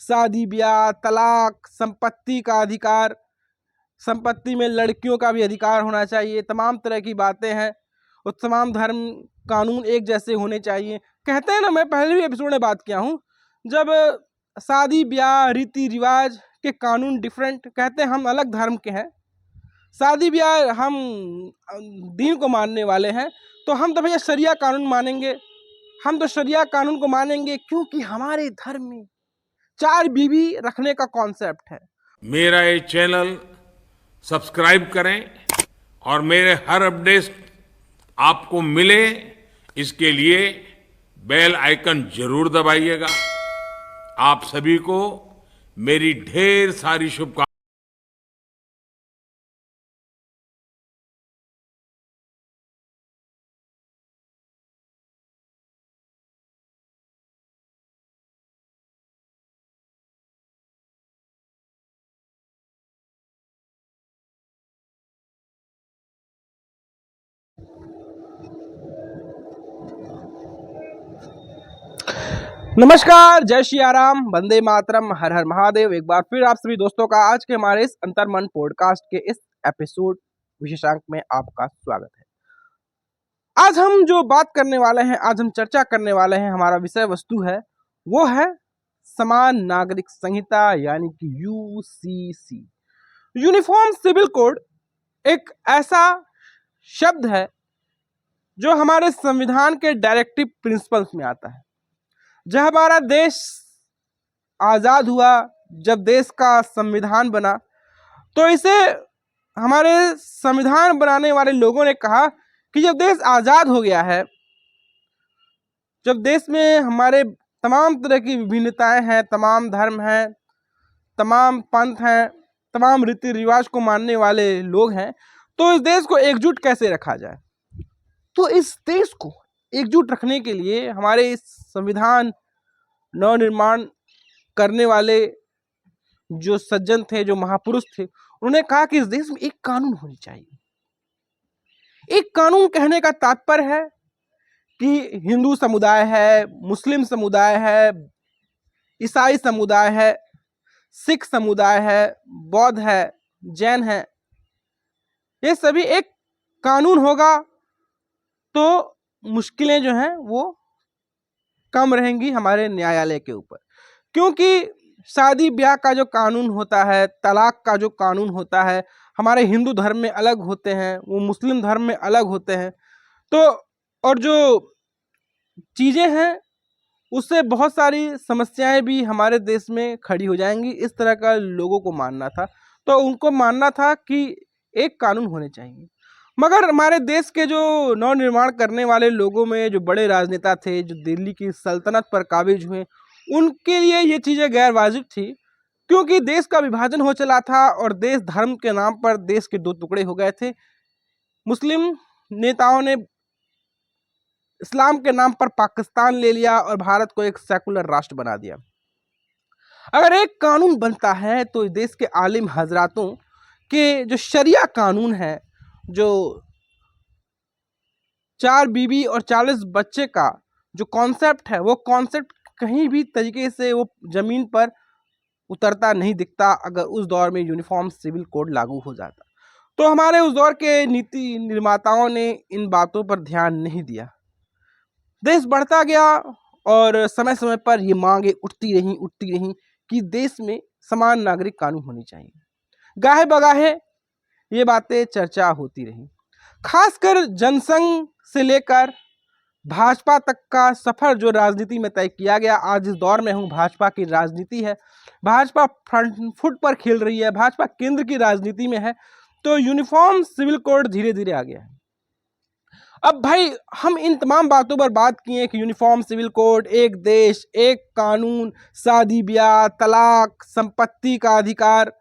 शादी ब्याह, तलाक, संपत्ति का अधिकार, संपत्ति में लड़कियों का भी अधिकार होना चाहिए, तमाम तरह की बातें हैं और तमाम धर्म कानून एक जैसे होने चाहिए। कहते हैं ना, मैं पहले भी एपिसोड में बात किया हूँ, जब शादी ब्याह रीति रिवाज के कानून डिफरेंट, कहते हैं हम अलग धर्म के हैं, शादी ब्याह हम दीन को मानने वाले हैं, तो हम तो भैया शरिया कानून मानेंगे, हम तो शरिया कानून को मानेंगे क्योंकि हमारे धर्म में 4 बीवी रखने का कॉन्सेप्ट है। मेरा ये चैनल सब्सक्राइब करें और मेरे हर अपडेट आपको मिले, इसके लिए बेल आइकन जरूर दबाइएगा। आप सभी को मेरी ढेर सारी शुभकामनाएं। नमस्कार, जय श्री राम, वंदे मातरम, हर हर महादेव। एक बार फिर आप सभी दोस्तों का आज के हमारे इस अंतर्मन पॉडकास्ट के इस एपिसोड विशेषांक में आपका स्वागत है। आज हम जो बात करने वाले हैं, आज हम चर्चा करने वाले हैं, हमारा विषय वस्तु है वो है समान नागरिक संहिता यानी कि यूसीसी। यूनिफॉर्म सिविल कोड एक ऐसा शब्द है जो हमारे संविधान के डायरेक्टिव प्रिंसिपल्स में आता है। जब हमारा देश आज़ाद हुआ, जब देश का संविधान बना, तो इसे हमारे संविधान बनाने वाले लोगों ने कहा कि जब देश आज़ाद हो गया है, जब देश में हमारे तमाम तरह की विभिन्नताएं हैं, तमाम धर्म हैं, तमाम पंथ हैं, तमाम रीति रिवाज को मानने वाले लोग हैं, तो इस देश को एकजुट कैसे रखा जाए। तो इस देश को एकजुट रखने के लिए हमारे इस संविधान नवनिर्माण करने वाले जो सज्जन थे, जो महापुरुष थे, उन्होंने कहा कि इस देश में एक कानून होनी चाहिए। एक कानून कहने का तात्पर्य है कि हिंदू समुदाय है, मुस्लिम समुदाय है, ईसाई समुदाय है, सिख समुदाय है, बौद्ध है, जैन है, ये सभी एक कानून होगा तो मुश्किलें जो हैं वो कम रहेंगी हमारे न्यायालय के ऊपर। क्योंकि शादी ब्याह का जो कानून होता है, तलाक का जो कानून होता है, हमारे हिंदू धर्म में अलग होते हैं, वो मुस्लिम धर्म में अलग होते हैं। तो और जो चीज़ें हैं उससे बहुत सारी समस्याएं भी हमारे देश में खड़ी हो जाएंगी। इस तरह का लोगों को मानना था, तो उनको मानना था कि एक कानून होने चाहिए। मगर हमारे देश के जो नवनिर्माण करने वाले लोगों में जो बड़े राजनेता थे, जो दिल्ली की सल्तनत पर काबिज हुए, उनके लिए ये चीज़ें गैर वाजिब थी, क्योंकि देश का विभाजन हो चला था और देश धर्म के नाम पर देश के 2 टुकड़े हो गए थे। मुस्लिम नेताओं ने इस्लाम के नाम पर पाकिस्तान ले लिया और भारत को एक सेकुलर राष्ट्र बना दिया। अगर एक कानून बनता है तो देश के आलिम हजरातों के जो शरिया कानून है, जो 4 बीवी और 40 बच्चे का जो कॉन्सेप्ट है, वो कॉन्सेप्ट कहीं भी तरीके से वो जमीन पर उतरता नहीं दिखता अगर उस दौर में यूनिफॉर्म सिविल कोड लागू हो जाता। तो हमारे उस दौर के नीति निर्माताओं ने इन बातों पर ध्यान नहीं दिया। देश बढ़ता गया और समय समय पर ये मांगे उठती रहीं कि देश में समान नागरिक कानून होनी चाहिए। गाहे बगाहे ये बातें चर्चा होती रही। खासकर जनसंघ से लेकर भाजपा तक का सफर जो राजनीति में तय किया गया, आज इस दौर में हूँ, भाजपा की राजनीति है, भाजपा फ्रंट फुट पर खेल रही है, भाजपा केंद्र की राजनीति में है, तो यूनिफॉर्म सिविल कोड धीरे धीरे आ गया है। अब भाई हम इन तमाम बातों पर बात किए कि यूनिफॉर्म सिविल कोड, एक देश एक कानून, शादी ब्याह, तलाक, संपत्ति का अधिकार,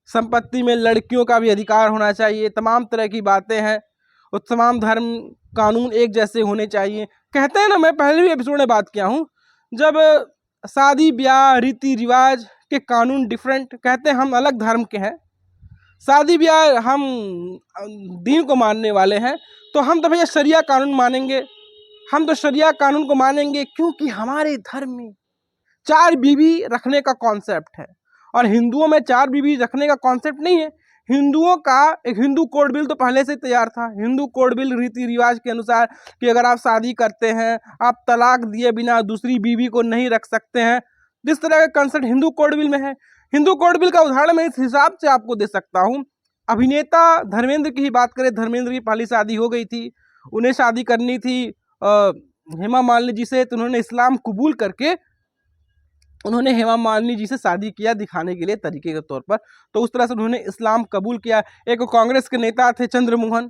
संपत्ति में लड़कियों का भी अधिकार होना चाहिए, तमाम तरह की बातें हैं और तमाम धर्म कानून एक जैसे होने चाहिए। कहते हैं ना, मैं पहले भी एपिसोड में बात किया हूँ, जब शादी ब्याह रीति रिवाज के कानून डिफरेंट, कहते हैं हम अलग धर्म के हैं, शादी ब्याह हम दीन को मानने वाले हैं, तो हम तो भैया शरिया कानून मानेंगे, हम तो शरिया कानून को मानेंगे क्योंकि हमारे धर्म में 4 बीवी रखने का कॉन्सेप्ट है, और हिंदुओं में 4 बीवी रखने का कॉन्सेप्ट नहीं है। हिंदुओं का एक हिंदू कोड बिल तो पहले से तैयार था। हिंदू कोड बिल रीति रिवाज के अनुसार कि अगर आप शादी करते हैं, आप तलाक दिए बिना दूसरी बीवी को नहीं रख सकते हैं, जिस तरह का कंसेप्ट हिंदू कोड बिल में है। हिंदू कोड बिल का उदाहरण मैं इस हिसाब से आपको दे सकता हूँ। अभिनेता धर्मेंद्र की ही बात करें, धर्मेंद्र की पहली शादी हो गई थी, उन्हें शादी करनी थी हेमा मालिनी जी से, तो उन्होंने इस्लाम कबूल करके उन्होंने हेमा मालिनी जी से शादी किया, दिखाने के लिए तरीके के तौर पर। तो उस तरह से उन्होंने इस्लाम कबूल किया। एक कांग्रेस के नेता थे चंद्रमोहन,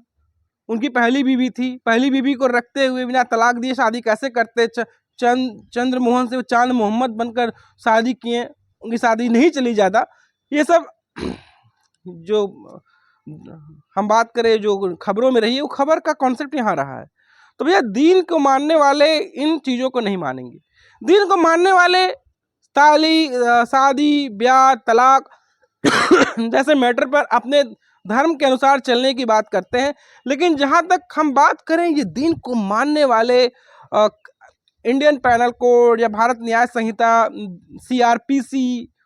उनकी पहली बीवी थी, पहली बीवी को रखते हुए बिना तलाक दिए शादी कैसे करते? चंद्रमोहन से वो चांद मोहम्मद बनकर शादी किए, उनकी शादी नहीं चली ज़्यादा। ये सब जो हम बात करें जो खबरों में रही है, वो खबर का कॉन्सेप्ट यहाँ रहा है। तो भैया दीन को मानने वाले इन चीज़ों को नहीं मानेंगे। दीन को मानने वाले शादी ब्याह तलाक जैसे मैटर पर अपने धर्म के अनुसार चलने की बात करते हैं। लेकिन जहाँ तक हम बात करें ये दीन को मानने वाले इंडियन पैनल कोड या भारत न्याय संहिता, CRPC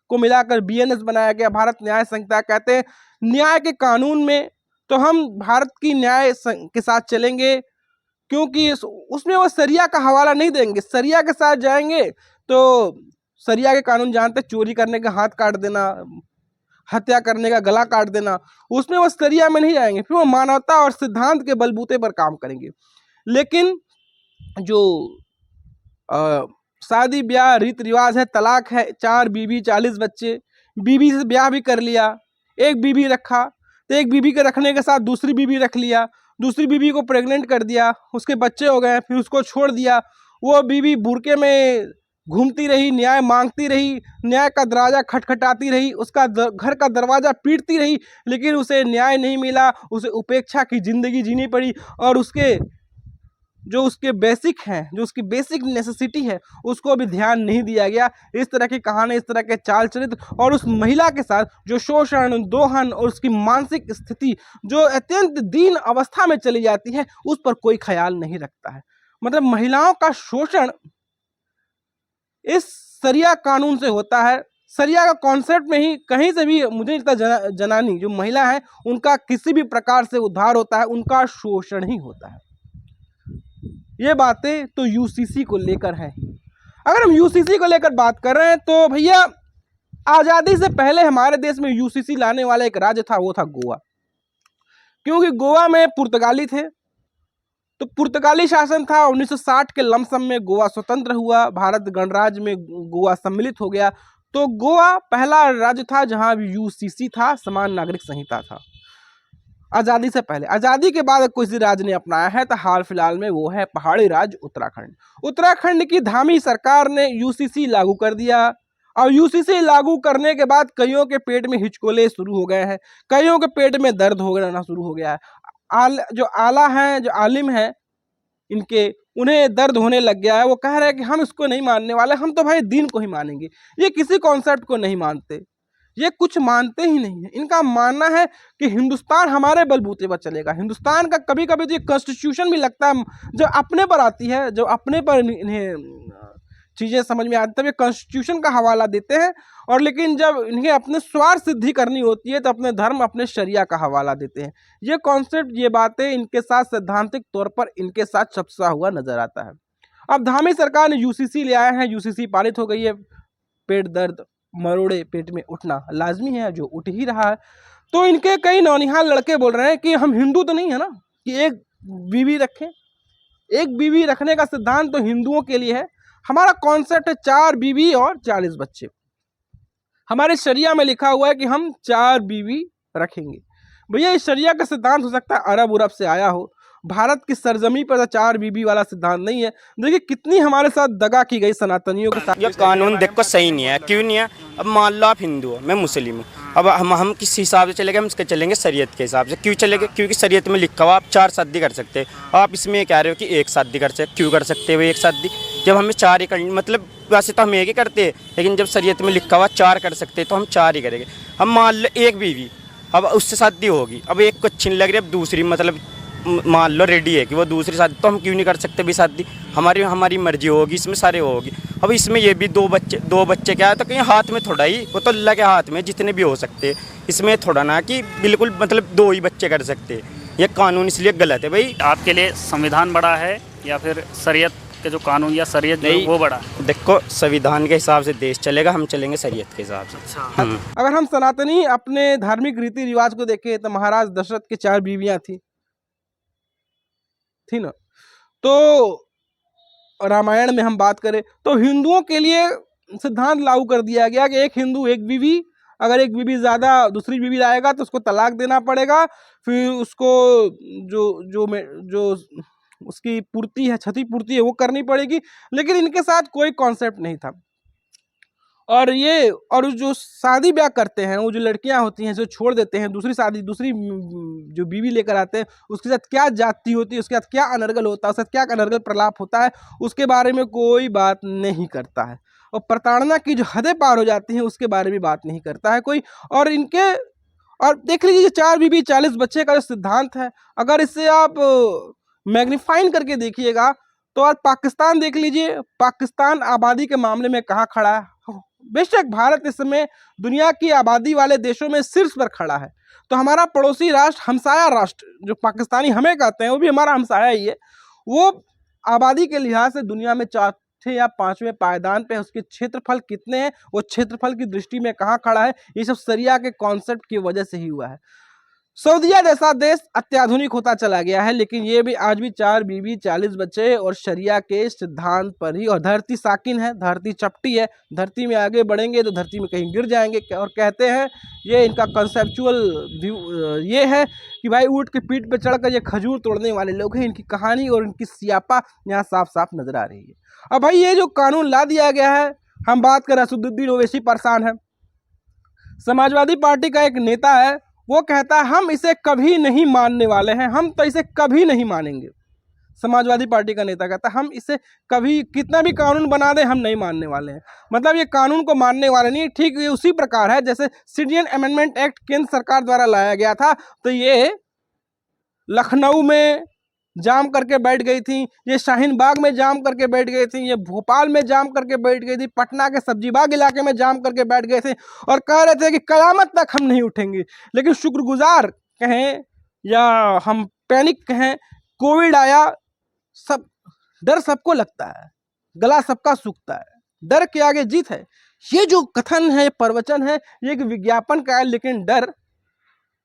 को मिलाकर BNS बनाया गया, भारत न्याय संहिता कहते हैं न्याय के कानून में। तो हम भारत की न्याय के साथ चलेंगे, क्योंकि उसमें वो शरिया का हवाला नहीं देंगे। शरिया के साथ जाएंगे तो शरिया के कानून जानते, चोरी करने का हाथ काट देना, हत्या करने का गला काट देना, उसमें वो शरिया में नहीं जाएंगे। फिर वो मानवता और सिद्धांत के बलबूते पर काम करेंगे। लेकिन जो शादी ब्याह रीति रिवाज है, तलाक है, 4 बीवी 40 बच्चे, बीवी से ब्याह भी कर लिया, एक बीवी रखा, तो एक बीवी के रखने के साथ दूसरी बीवी रख लिया, दूसरी बीवी को प्रेग्नेंट कर दिया, उसके बच्चे हो गए, फिर उसको छोड़ दिया। वो बीवी बुरके में घूमती रही, न्याय मांगती रही, न्याय का दरवाज़ा खटखटाती रही, उसका घर का दरवाज़ा पीटती रही, लेकिन उसे न्याय नहीं मिला, उसे उपेक्षा की ज़िंदगी जीनी पड़ी। और उसके बेसिक हैं, जो उसकी बेसिक नेसेसिटी है, उसको भी ध्यान नहीं दिया गया। इस तरह की कहानी, इस तरह के चाल चरित्र और उस महिला के साथ जो शोषण, दोहन और उसकी मानसिक स्थिति जो अत्यंत दीन अवस्था में चली जाती है, उस पर कोई ख्याल नहीं रखता है। मतलब महिलाओं का शोषण इस शरिया कानून से होता है। शरिया का कॉन्सेप्ट में ही कहीं से भी मुझे नहीं लगता जनानी जो महिला है उनका किसी भी प्रकार से उद्धार होता है, उनका शोषण ही होता है। ये बातें तो यूसीसी को लेकर हैं। अगर हम यूसीसी को लेकर बात कर रहे हैं तो भैया आज़ादी से पहले हमारे देश में यूसीसी लाने वाला एक राज्य था, वो था गोवा। क्योंकि गोवा में पुर्तगाली थे, तो पुर्तगाली शासन था। 1960 के लमसम में गोवा स्वतंत्र हुआ, भारत गणराज्य में गोवा सम्मिलित हो गया। तो गोवा पहला राज्य था जहां यूसीसी था, समान नागरिक संहिता था, आज़ादी से पहले। आज़ादी के बाद किसी राज्य ने अपनाया है तो हाल फिलहाल में वो है पहाड़ी राज्य उत्तराखंड। उत्तराखंड की धामी सरकार ने यूसीसी लागू कर दिया, और यूसीसी लागू करने के बाद कईयों के पेट में हिचकोले शुरू हो गए हैं, कईयों के पेट में दर्द होना शुरू हो गया है। जो आला हैं, जो आलिम हैं इनके, उन्हें दर्द होने लग गया है। वो कह रहे हैं कि हम इसको नहीं मानने वाले, हम तो भाई दीन को ही मानेंगे। ये किसी कॉन्सेप्ट को नहीं मानते, ये कुछ मानते ही नहीं है। इनका मानना है कि हिंदुस्तान हमारे बलबूते पर चलेगा। हिंदुस्तान का कभी कभी जो कॉन्स्टिट्यूशन भी लगता है, जो अपने पर आती है, जो अपने पर इन्हें चीज़ें समझ में आती है, तब ये कॉन्स्टिट्यूशन का हवाला देते हैं। और लेकिन जब इन्हें अपने स्वार्थ सिद्धि करनी होती है तो अपने धर्म, अपने शरिया का हवाला देते हैं। ये कॉन्सेप्ट, ये बातें इनके साथ सैद्धांतिक तौर पर इनके साथ छपसा हुआ नजर आता है। अब धामी सरकार ने यूसीसी ले आए हैं, यूसीसी पारित हो गई है। पेट दर्द, मरोड़े, पेट में उठना लाजमी है, जो उठ ही रहा है। तो इनके कई नौनिहाल लड़के बोल रहे हैं कि हम हिंदू तो नहीं है ना कि एक बीवी रखें। एक बीवी रखने का सिद्धांत तो हिंदुओं के लिए है। हमारा कॉन्सेप्ट है 4 बीवी और 40 बच्चे। हमारे शरिया में लिखा हुआ है कि हम 4 बीवी रखेंगे। भैया इस शरिया का सिद्धांत हो सकता है अरब उरब से आया हो, भारत की सरजमी पर 4 बीवी वाला सिद्धांत नहीं है। देखिए कितनी हमारे साथ दगा की गई सनातनियों के साथ। ये कानून देखो सही नहीं है। क्यों नहीं है? अब मान लो आप हिंदू हो, मैं मुस्लिम हूँ, अब हम किस हिसाब से चलेंगे? हम इसके चलेंगे शरीयत के हिसाब से। क्यों चलेंगे? क्योंकि शरीयत में लिखा हुआ आप 4 शादी कर सकते हैं। आप इसमें ये कह रहे हो कि 1 शादी कर सकते। क्यों कर सकते हो 1 शादी? जब हमें 4 ही करनी, मतलब वैसे तो हम 1 ही करते हैं, लेकिन जब शरीयत में लिखा हुआ 4 कर सकते हैं तो हम 4 ही करेंगे। हम मान लो 1 बीवी, अब उससे शादी होगी, अब एक को अच्छी नहीं लग रही, अब दूसरी मतलब मान लो रेडी है कि वो दूसरी शादी, तो हम क्यों नहीं कर सकते भी शादी? हमारी मर्जी होगी, इसमें सारे होगी। अब इसमें ये भी दो बच्चे क्या है, तो कहीं हाथ में थोड़ा ही, वो तो अल्लाह के हाथ में जितने भी हो सकते हैं। इसमें थोड़ा ना कि बिल्कुल मतलब 2 ही बच्चे कर सकते हैं, ये कानून इसलिए गलत है भाई। आपके लिए संविधान बड़ा है या फिर शरीयत के जो कानून या शरीयत जो है वो बड़ा है? देखो, संविधान के हिसाब से देश चलेगा, हम चलेंगे शरीयत के हिसाब से। अच्छा। अगर हम सनातनी अपने धार्मिक रीति रिवाज को देखें तो महाराज दशरथ की 4 बीवियां थी ना। तो रामायण में हम बात करें तो हिंदुओं के लिए सिद्धांत लागू कर दिया गया कि एक हिंदू एक बीवी, अगर एक बीवी ज़्यादा दूसरी बीवी लाएगा तो उसको तलाक देना पड़ेगा, फिर उसको जो उसकी पूर्ति है, क्षतिपूर्ति है, वो करनी पड़ेगी। लेकिन इनके साथ कोई कॉन्सेप्ट नहीं था। और जो शादी ब्याह करते हैं, वो जो लड़कियां होती हैं जो छोड़ देते हैं, दूसरी जो बीवी लेकर आते हैं, उसके साथ क्या जाति होती है, उसके साथ क्या अनर्गल होता है, उसके साथ क्या अनर्गल प्रलाप होता है, उसके बारे में कोई बात नहीं करता है। और प्रताड़ना की जो हदें पार हो जाती हैं उसके बारे में बात नहीं करता है कोई। और देख लीजिए 4 बीवी 40 बच्चे का जो सिद्धांत है, अगर इससे आप मैग्नीफाइन करके देखिएगा तो आज पाकिस्तान देख लीजिए, पाकिस्तान आबादी के मामले में कहाँ खड़ा है। बेशक भारत इस समय दुनिया की आबादी वाले देशों में शीर्ष पर खड़ा है, तो हमारा पड़ोसी राष्ट्र, हमसाया राष्ट्र जो पाकिस्तानी हमें कहते हैं, वो भी हमारा हमसाया ही है। वो आबादी के लिहाज से दुनिया में 4 या 5वें पायदान पे, उसके क्षेत्रफल कितने हैं, वो क्षेत्रफल की दृष्टि में कहाँ खड़ा है, ये सब शरिया के कॉन्सेप्ट की वजह से ही हुआ है। सऊदीया जैसा देश अत्याधुनिक होता चला गया है, लेकिन ये भी आज भी 4 बीवी 40 बच्चे और शरिया के सिद्धांत पर ही। और धरती साकिन है, धरती चपटी है, धरती में आगे बढ़ेंगे तो धरती में कहीं गिर जाएंगे। और कहते हैं ये इनका कंसेप्चुअल व्यू ये है कि भाई ऊँट की पीठ पे चढ़कर ये खजूर तोड़ने वाले लोग हैं। इनकी कहानी और इनकी सियापा यहाँ साफ साफ नजर आ रही है। अब भाई ये जो कानून ला दिया गया है, हम बात करें असदुद्दीन ओवैसी परेशान है, समाजवादी पार्टी का एक नेता है, वो कहता है हम इसे कभी नहीं मानने वाले हैं, हम तो इसे कभी नहीं मानेंगे। समाजवादी पार्टी का नेता कहता है हम इसे कभी, कितना भी कानून बना दे, हम नहीं मानने वाले हैं। मतलब ये कानून को मानने वाले नहीं। ठीक ये उसी प्रकार है जैसे सिटीजन अमेंडमेंट एक्ट केंद्र सरकार द्वारा लाया गया था, तो ये लखनऊ में जाम करके बैठ गई थी, ये शाहीन बाग में जाम करके बैठ गई थी, ये भोपाल में जाम करके बैठ गई थी, पटना के सब्जी बाग इलाके में जाम करके बैठ गए थे और कह रहे थे कि कयामत तक हम नहीं उठेंगे। लेकिन शुक्रगुजार कहें या हम पैनिक कहें, कोविड आया, सब डर सबको लगता है, गला सबका सूखता है, डर के आगे जीत है। ये जो कथन है, प्रवचन है, ये एक विज्ञापन का है, लेकिन डर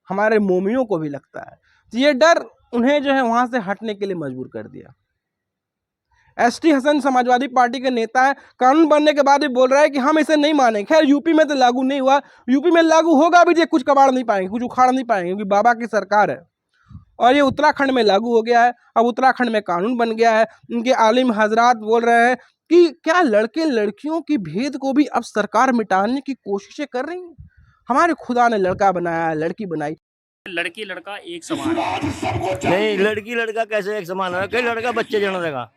हमारे मोमियों को भी लगता है। तो ये डर उन्हें जो है वहां से हटने के लिए मजबूर कर दिया। एसटी हसन समाजवादी पार्टी के नेता है, कानून बनने के बाद भी बोल रहा है कि हम इसे नहीं मानेंगे। खैर यूपी में तो लागू नहीं हुआ, यूपी में लागू होगा भी, ये कुछ कबाड़ नहीं पाएंगे, कुछ उखाड़ नहीं पाएंगे, क्योंकि बाबा की सरकार है। और ये उत्तराखंड में लागू हो गया है, अब उत्तराखंड में कानून बन गया है। उनके आलिम हजरात बोल रहे हैं कि क्या लड़के लड़कियों की भेद को भी अब सरकार मिटाने की कोशिशें कर रही है। हमारे खुदा ने लड़का बनाया, लड़की बनाई, लड़की लड़का एक समान है। नहीं, लड़की लड़का कैसे एक समान है? कई लड़का बच्चे जन्म देगा,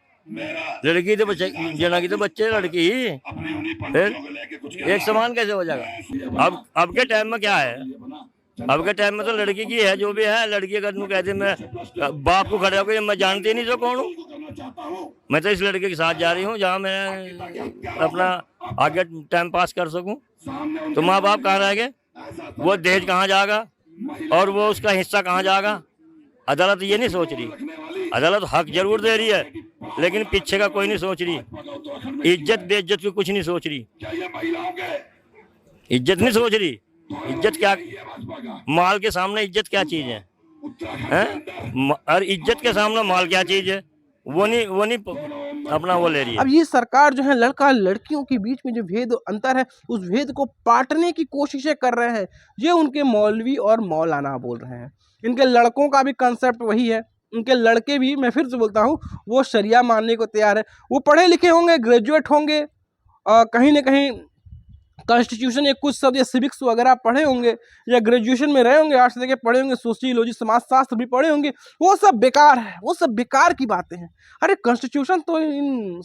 लड़की तो बच्चे जना की तो बच्चे लड़की ही, फिर एक समान कैसे हो जाएगा? अब के टाइम में क्या है, अब के टाइम में तो लड़की की है जो भी है। लड़की अगर तुम कहते मैं बाप को खड़े होकर मैं जानती नहीं तो कौन हूँ, मैं तो इस लड़के के साथ जा रही हूँ जहाँ मैं अपना आगे टाइम पास कर सकूँ। तो माँ बाप कहाँ रह गए, वो दहेज कहाँ जाएगा और वो उसका हिस्सा कहाँ जाएगा? अदालत ये नहीं सोच रही। अदालत हक जरूर दे रही है, लेकिन पीछे का कोई नहीं सोच रही। इज्जत बेइज्जत की कुछ नहीं सोच रही, इज्जत नहीं सोच रही। इज्जत क्या, माल के सामने इज्जत क्या चीज है, हैं? और इज्जत के सामने माल क्या चीज है, वो नहीं अपना वो ले रही है। अब ये सरकार जो है लड़का लड़कियों के बीच में जो भेद अंतर है, उस भेद को पाटने की कोशिशें कर रहे हैं। ये उनके मौलवी और मौलाना बोल रहे हैं। इनके लड़कों का भी कंसेप्ट वही है। उनके लड़के भी, मैं फिर से बोलता हूँ, वो शरिया मानने को तैयार है। वो पढ़े लिखे होंगे, ग्रेजुएट होंगे, कहीं ना कहीं कॉन्स्टिट्यूशन या कुछ शब्द या सिविक्स वगैरह पढ़े होंगे, या ग्रेजुएशन में रहे होंगे, आर्ट्स लेके पढ़े होंगे, सोशियोलॉजी समाजशास्त्र भी पढ़े होंगे। वो सब बेकार है, वो सब बेकार की बातें हैं। अरे कॉन्स्टिट्यूशन तो इन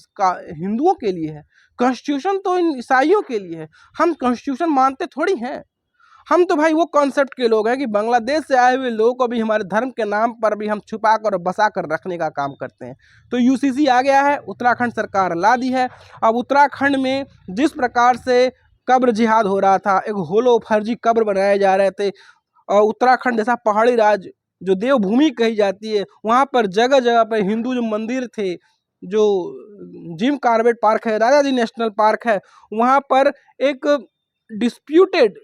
हिंदुओं के लिए है, कॉन्स्टिट्यूशन तो इन ईसाइयों के लिए है। हम कॉन्स्टिट्यूशन मानते थोड़ी हैं। हम तो भाई वो कॉन्सेप्ट के लोग हैं कि बांग्लादेश से आए हुए लोगों को भी हमारे धर्म के नाम पर भी हम छुपा कर और बसा कर रखने का काम करते हैं। तो यूसीसी आ गया है, उत्तराखंड सरकार ला दी है। अब उत्तराखंड में जिस प्रकार से कब्र जिहाद हो रहा था, एक होलो फर्जी कब्र बनाए जा रहे थे, और उत्तराखंड जैसा पहाड़ी राज्य जो देवभूमि कही जाती है, वहाँ पर जगह जगह पर हिंदू जो मंदिर थे, जो जिम कॉर्बेट पार्क है, राजा जी नेशनल पार्क है, वहाँ पर एक डिस्प्यूटेड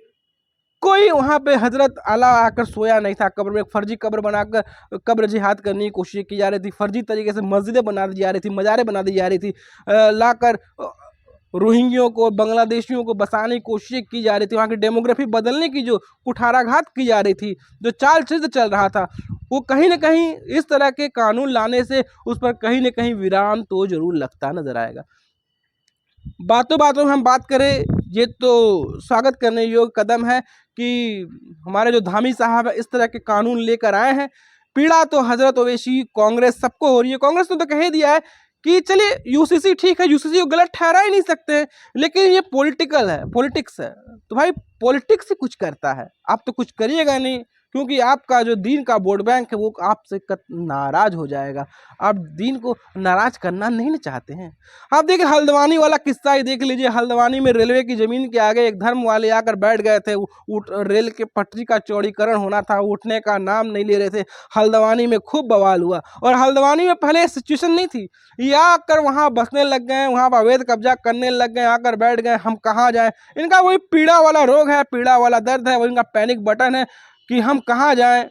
कोई वहाँ पे हजरत आला आकर सोया नहीं था कब्र में। एक फर्जी कब्र बनाकर कब्र जिहाद करने की कोशिश की जा रही थी, फर्जी तरीके से मस्जिदें बना दी जा रही थी, मज़ारें बना दी जा रही थी, लाकर रोहिंग्यों को, बांग्लादेशियों को बसाने की कोशिश की जा रही थी, वहाँ की डेमोग्राफी बदलने की जो कुठाराघात की जा रही थी, जो चाल चित्र चल रहा था, वो कहीं ना कहीं इस तरह के कानून लाने से उस पर कहीं ना कहीं विराम तो जरूर लगता नजर आएगा। बातों बातों में हम बात करें, ये तो स्वागत करने योग्य कदम है कि हमारे जो धामी साहब है इस तरह के कानून लेकर आए हैं। पीड़ा तो हजरत ओवैसी कांग्रेस सबको हो रही है। कांग्रेस ने तो कह दिया है कि चलिए यूसीसी ठीक है, यूसीसी को गलत ठहरा ही नहीं सकते, लेकिन ये पॉलिटिकल है, पॉलिटिक्स है। तो भाई पॉलिटिक्स ही कुछ करता है, आप तो कुछ करिएगा नहीं, क्योंकि आपका जो दीन का वोट बैंक है वो आपसे नाराज हो जाएगा। आप दीन को नाराज करना नहीं ना चाहते हैं। आप देखिए हल्द्वानी वाला किस्सा ही देख लीजिए। हल्द्वानी में रेलवे की जमीन के आगे एक धर्म वाले आकर बैठ गए थे, रेल के पटरी का चौड़ीकरण होना था, उठने का नाम नहीं ले रहे थे। हल्द्वानी में खूब बवाल हुआ, और हल्द्वानी में पहले सिचुएशन नहीं थी, ये आकर वहाँ बसने लग गए, वहाँ पर अवैध कब्जा करने लग गए, आकर बैठ गए। हम कहाँ जाएं? इनका वही पीड़ा वाला रोग है, पीड़ा वाला दर्द है, वही इनका पैनिक बटन है कि हम कहाँ जाएं।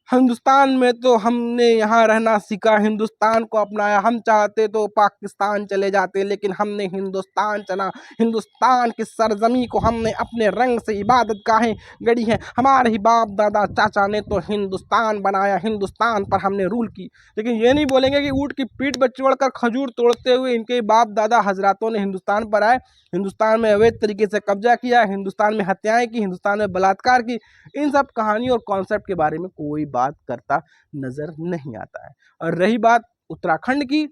हिंदुस्तान में तो हमने यहाँ रहना सीखा, हिंदुस्तान को अपनाया, हम चाहते तो पाकिस्तान चले जाते, लेकिन हमने हिंदुस्तान चला। हिंदुस्तान की सरजमी को हमने अपने रंग से इबादत गाहें गढ़ी हैं। हमारे ही बाप दादा चाचा ने तो हिंदुस्तान बनाया, हिंदुस्तान पर हमने रूल की। लेकिन ये नहीं बोलेंगे कि ऊँट की पीठ पर चढ़कर खजूर तोड़ते हुए इनके बाप दादा हजरातों ने हिंदुस्तान पर आए, हिंदुस्तान में अवैध तरीके से कब्जा किया, हिंदुस्तान में हत्याएं की, हिंदुस्तान में बलात्कार की। इन सब कहानी और कॉन्सेप्ट के बारे में कोई बात करता नजर नहीं आता है। और रही बात उत्तराखंड की,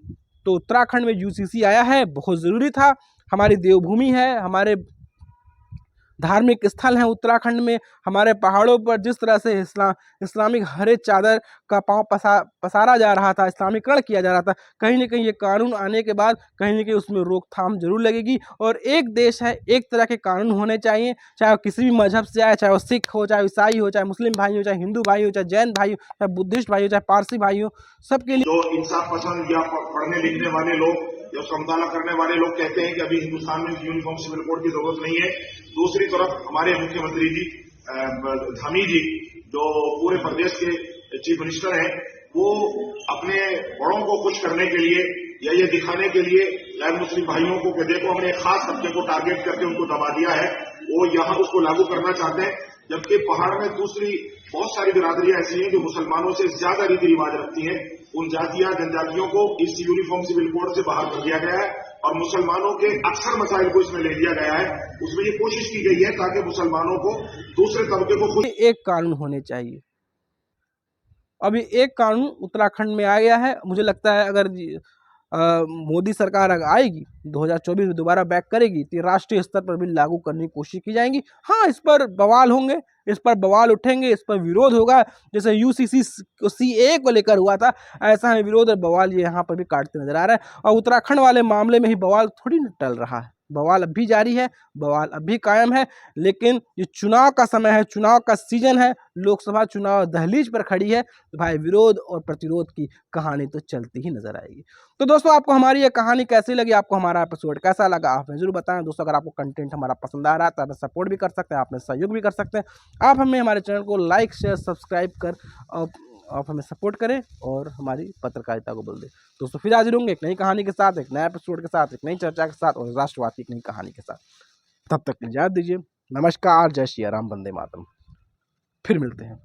तो उत्तराखंड में यूसीसी आया है, बहुत ज़रूरी था। हमारी देवभूमि है, हमारे धार्मिक स्थल हैं उत्तराखंड में। हमारे पहाड़ों पर जिस तरह से इस्लामिक हरे चादर का पांव पसारा जा रहा था, इस्लामीकरण किया जा रहा था, कहीं ना कहीं ये कानून आने के बाद कहीं ना कहीं उसमें रोकथाम जरूर लगेगी। और एक देश है, एक तरह के कानून होने चाहिए, चाहे वो किसी भी मजहब से आए, चाहे वो सिख हो, चाहे ईसाई हो, चाहे मुस्लिम भाई हो, चाहे हिंदू भाई हो, चाहे जैन भाई हो, चाहे बुद्धिस्ट भाई हो, चाहे पारसी भाई हो, सबके लिए। जो इंसाफ पसंद या पढ़ने लिखने वाले लोग या उसका मुताला करने वाले लोग कहते हैं कि अभी हिंदुस्तान में यूनिफॉर्म सिविल कोड की जरूरत नहीं है। दूसरी तरफ हमारे मुख्यमंत्री जी धामी जी, जो पूरे प्रदेश के चीफ मिनिस्टर हैं, वो अपने बड़ों को खुश करने के लिए या ये दिखाने के लिए गैर मुस्लिम भाइयों को कि देखो हमने एक खास तबके को टारगेट करके उनको दबा दिया है, वो यहाँ उसको लागू करना चाहते हैं। जबकि पहाड़ में दूसरी बहुत सारी बिरादरियां ऐसी हैं जो मुसलमानों से ज्यादा रीति रिवाज रखती हैं। उन जातियां जनजातियों को इस यूनिफॉर्म सिविल कोड से बाहर कर दिया गया है और मुसलमानों के अक्सर मसाइल को इसमें ले लिया गया है। उसमें ये कोशिश की गई है ताकि मुसलमानों को दूसरे तबके को खुद एक कानून होने चाहिए। अभी एक कानून उत्तराखंड में आ गया है। मुझे लगता है अगर मोदी सरकार अगर आएगी 2024 में दोबारा बैक करेगी तो राष्ट्रीय स्तर पर भी लागू करने की कोशिश की जाएगी। हाँ, इस पर बवाल होंगे, इस पर बवाल उठेंगे, इस पर विरोध होगा। जैसे यूसीसी सीए को लेकर हुआ था, ऐसा है विरोध और बवाल ये यहाँ पर भी काटते नजर आ रहा है। और उत्तराखंड वाले मामले में ही बवाल थोड़ी न टल रहा है, बवाल अब भी जारी है, बवाल अब भी कायम है। लेकिन ये चुनाव का समय है, चुनाव का सीजन है, लोकसभा चुनाव दहलीज पर खड़ी है, तो भाई विरोध और प्रतिरोध की कहानी तो चलती ही नजर आएगी। तो दोस्तों, आपको हमारी ये कहानी कैसी लगी, आपको हमारा एपिसोड कैसा लगा, आप हमें जरूर बताएं। दोस्तों, अगर आपको कंटेंट हमारा पसंद आ रहा है तो आप सपोर्ट भी कर सकते हैं, आप हमें सहयोग भी कर सकते हैं। आप हमें हमारे चैनल को लाइक शेयर सब्सक्राइब कर आप हमें सपोर्ट करें और हमारी पत्रकारिता को बल दें। दोस्तों, फिर हाजिर होंगे एक नई कहानी के साथ, एक नए एपिसोड के साथ, एक नई चर्चा के साथ और राष्ट्रवाद की एक नई कहानी के साथ। तब तक इजाजत दीजिए। नमस्कार, जय श्री राम, वंदे मातरम। फिर मिलते हैं।